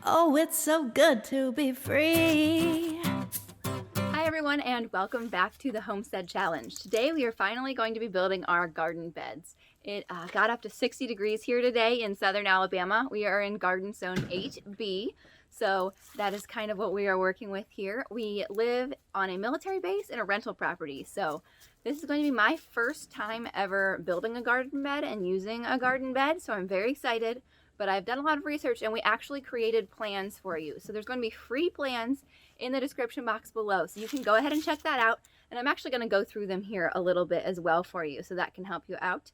Oh, it's so good to be free. Hi everyone, and welcome back to the Homestead Challenge. Today we are finally going to be building our garden beds. It got up to 60 degrees here today in southern Alabama. We are in Garden Zone 8B, so that is kind of what we are working with here. We live on a military base in a rental property, so this is going to be my first time ever building a garden bed and using a garden bed, so I'm very excited. But I've done a lot of research and we actually created plans for you. So there's going to be free plans in the description box below. So you can go ahead and check that out. And I'm actually going to go through them here a little bit as well for you, so that can help you out.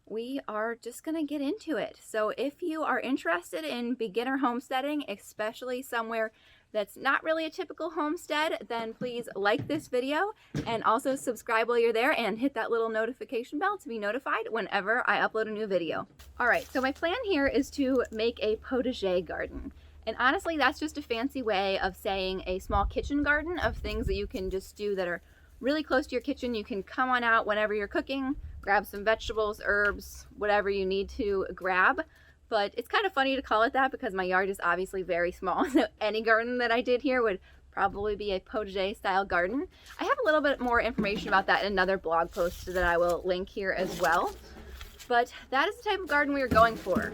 We are just going to get into it. So if you are interested in beginner homesteading, especially somewhere that's not really a typical homestead, then please like this video and also subscribe while you're there and hit that little notification bell to be notified whenever I upload a new video. All right, so my plan here is to make a potager garden. And honestly, that's just a fancy way of saying a small kitchen garden of things that you can just do that are really close to your kitchen. You can come on out whenever you're cooking, grab some vegetables, herbs, whatever you need to grab. But it's kind of funny to call it that because my yard is obviously very small. So any garden that I did here would probably be a potager style garden. I have a little bit more information about that in another blog post that I will link here as well. But that is the type of garden we were going for.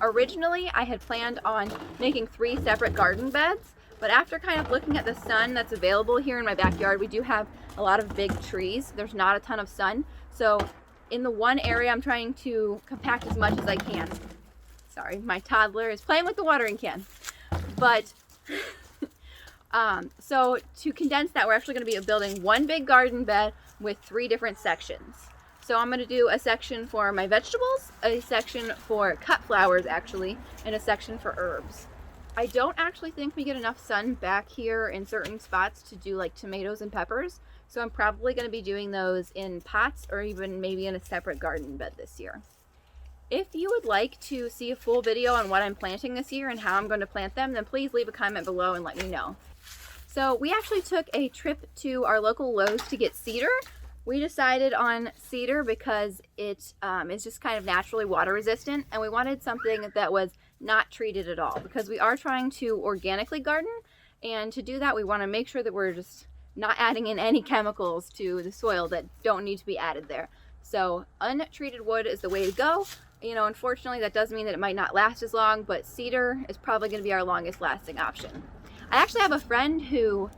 Originally, I had planned on making 3 separate garden beds, but after kind of looking at the sun that's available here in my backyard, we do have a lot of big trees. There's not a ton of sun. So in the one area, I'm trying to compact as much as I can. Sorry, my toddler is playing with the watering can. But, so to condense that, we're actually going to be building one big garden bed with 3 different sections. So I'm going to do a section for my vegetables, a section for cut flowers actually, and a section for herbs. I don't actually think we get enough sun back here in certain spots to do like tomatoes and peppers. So I'm probably going to be doing those in pots or even maybe in a separate garden bed this year. If you would like to see a full video on what I'm planting this year and how I'm going to plant them, then please leave a comment below and let me know. So we actually took a trip to our local Lowe's to get cedar. We decided on cedar because it is just kind of naturally water resistant, and we wanted something that was not treated at all because we are trying to organically garden, and to do that we want to make sure that we're just not adding in any chemicals to the soil that don't need to be added there. So untreated wood is the way to go. You know, unfortunately that does mean that it might not last as long, but cedar is probably going to be our longest lasting option. I actually have a friend who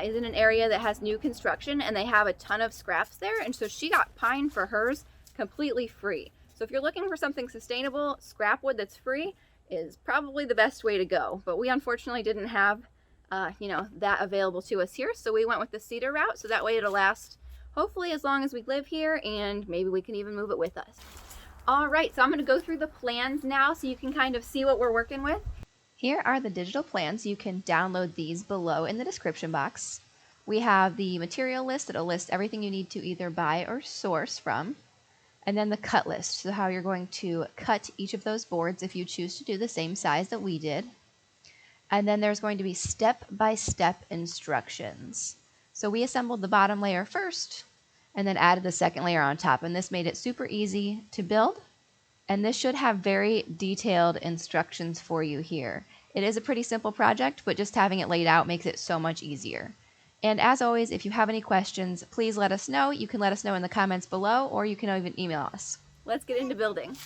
is in an area that has new construction and they have a ton of scraps there, and so she got pine for hers completely free. So if you're looking for something sustainable, scrap wood that's free is probably the best way to go. But we unfortunately didn't have that available to us here, so we went with the cedar route, so that way it'll last hopefully as long as we live here, and maybe we can even move it with us. All right, so I'm going to go through the plans now so you can kind of see what we're working with. Here are the digital plans. You can download these below in the description box. We have the material list that'll list everything you need to either buy or source from. And then the cut list, so how you're going to cut each of those boards if you choose to do the same size that we did. And then there's going to be step-by-step instructions. So we assembled the bottom layer first and then added the second layer on top, and this made it super easy to build. And this should have very detailed instructions for you here. It is a pretty simple project, but just having it laid out makes it so much easier. And as always, if you have any questions, please let us know. You can let us know in the comments below, or you can even email us. Let's get into building.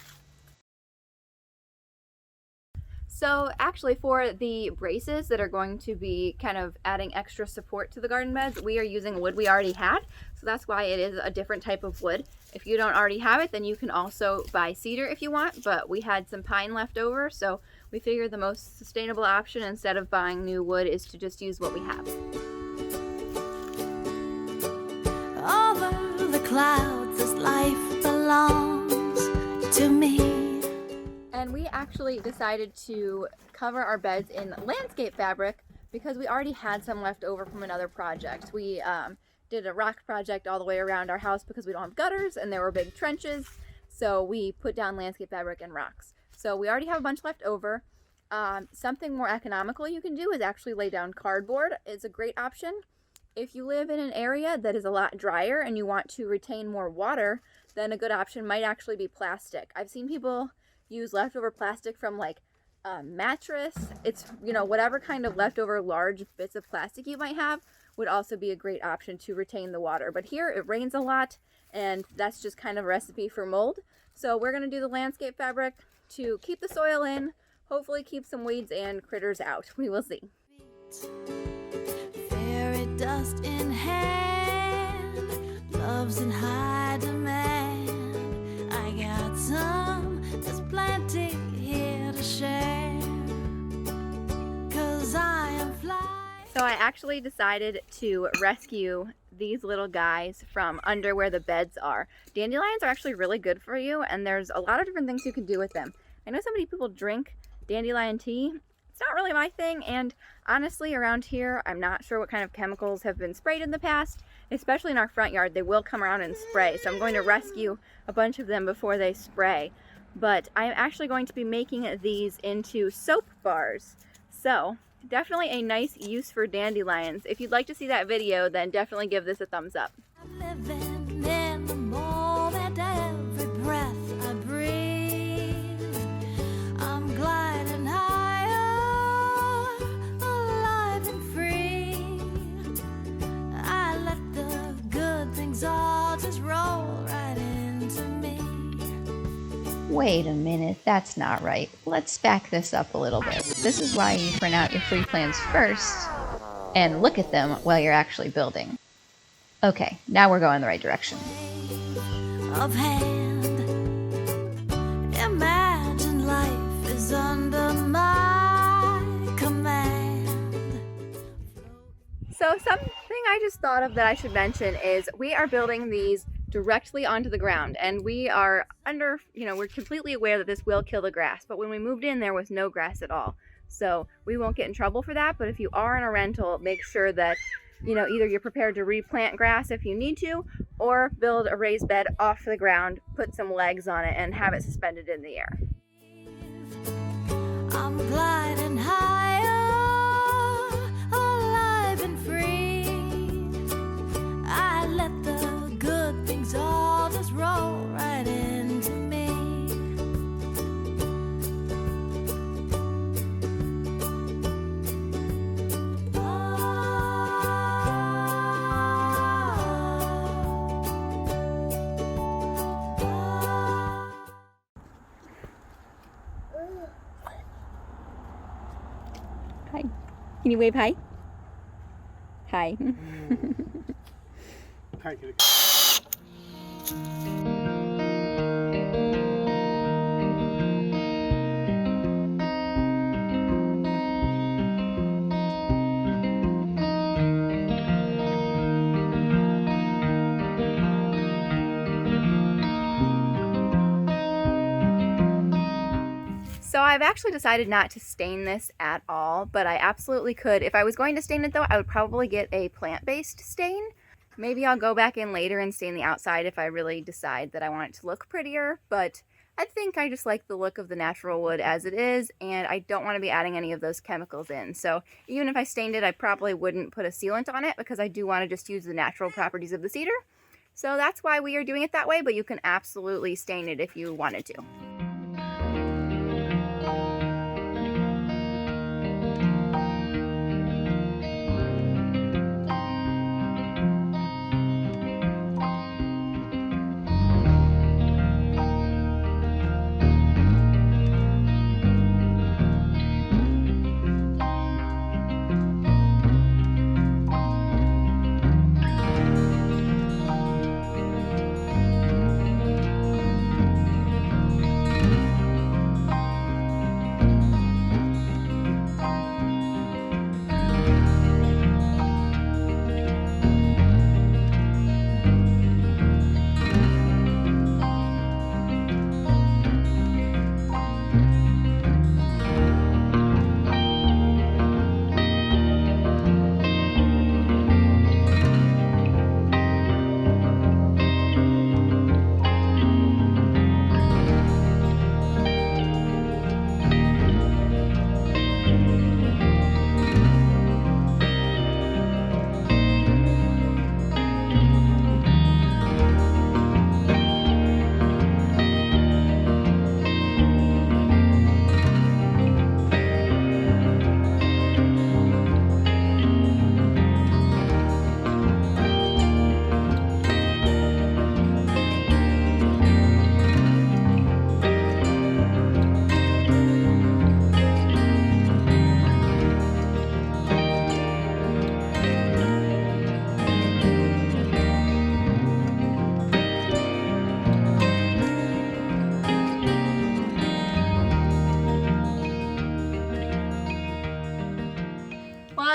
So actually, for the braces that are going to be kind of adding extra support to the garden beds, we are using wood we already had. So that's why it is a different type of wood. If you don't already have it, then you can also buy cedar if you want, but we had some pine left over, so we figured the most sustainable option instead of buying new wood is to just use what we have. Over the clouds, this life belongs to me. And we actually decided to cover our beds in landscape fabric because we already had some left over from another project. We did a rock project all the way around our house because we don't have gutters and there were big trenches, so we put down landscape fabric and rocks. So we already have a bunch left over. Something more economical you can do is actually lay down cardboard. It's a great option. If you live in an area that is a lot drier and you want to retain more water, then a good option might actually be plastic. I've seen people use leftover plastic from like mattress. It's, you know, whatever kind of leftover large bits of plastic you might have would also be a great option to retain the water. But here it rains a lot, and that's just kind of a recipe for mold. So we're going to do the landscape fabric to keep the soil in, hopefully keep some weeds and critters out. We will see. Fairy dust in hand, love's in high demand. I got some, there's plenty here to share, 'cause I am fly. So I actually decided to rescue these little guys from under where the beds are. Dandelions are actually really good for you, and there's a lot of different things you can do with them. I know so many people drink dandelion tea. It's not really my thing, and honestly around here I'm not sure what kind of chemicals have been sprayed in the past, especially in our front yard. They will come around and spray, so I'm going to rescue a bunch of them before they spray. But I'm actually going to be making these into soap bars. So definitely a nice use for dandelions. If you'd like to see that video, then definitely give this a thumbs up. I'm living in the moment, every breath I breathe. I'm gliding higher, alive and free. I let the good things all just roll right into me. Wait a minute, that's not right. Let's back this up a little bit. This is why you print out your free plans first and look at them while you're actually building. Okay, now we're going the right direction. Of hand, imagine life is under my command. So something I just thought of that I should mention is we are building these directly onto the ground, and we are under, we're completely aware that this will kill the grass, but when we moved in there was no grass at all. So we won't get in trouble for that, but if you are in a rental, make sure that, either you're prepared to replant grass if you need to, or build a raised bed off the ground, put some legs on it, and have it suspended in the air. I'm gliding higher, alive and free. I let the good things all just roll right into me. Hi. Can you wave hi? Hi. Hi, kitty. So I've actually decided not to stain this at all, but I absolutely could. If I was going to stain it though, I would probably get a plant-based stain. Maybe I'll go back in later and stain the outside if I really decide that I want it to look prettier, but I think I just like the look of the natural wood as it is, and I don't want to be adding any of those chemicals in. So even if I stained it, I probably wouldn't put a sealant on it because I do want to just use the natural properties of the cedar. So that's why we are doing it that way, but you can absolutely stain it if you wanted to.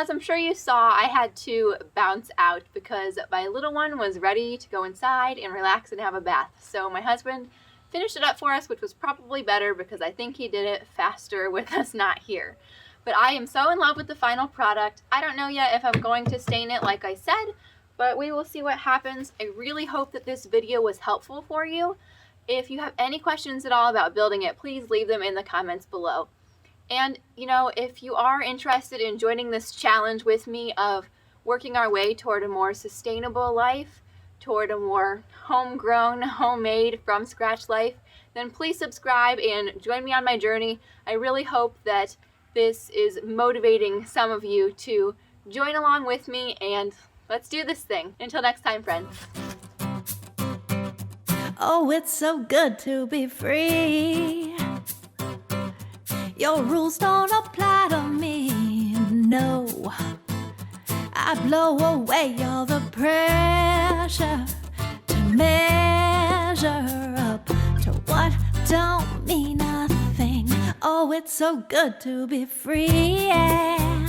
as I'm sure you saw, I had to bounce out because my little one was ready to go inside and relax and have a bath. So my husband finished it up for us, which was probably better because I think he did it faster with us not here. But I am so in love with the final product. I don't know yet if I'm going to stain it like I said, but we will see what happens. I really hope that this video was helpful for you. If you have any questions at all about building it, please leave them in the comments below. And, you know, if you are interested in joining this challenge with me of working our way toward a more sustainable life, toward a more homegrown, homemade, from scratch life, then please subscribe and join me on my journey. I really hope that this is motivating some of you to join along with me, and let's do this thing. Until next time, friends. Oh, it's so good to be free. Your rules don't apply to me, no. I blow away all the pressure to measure up to what don't mean nothing. Oh, it's so good to be free, yeah.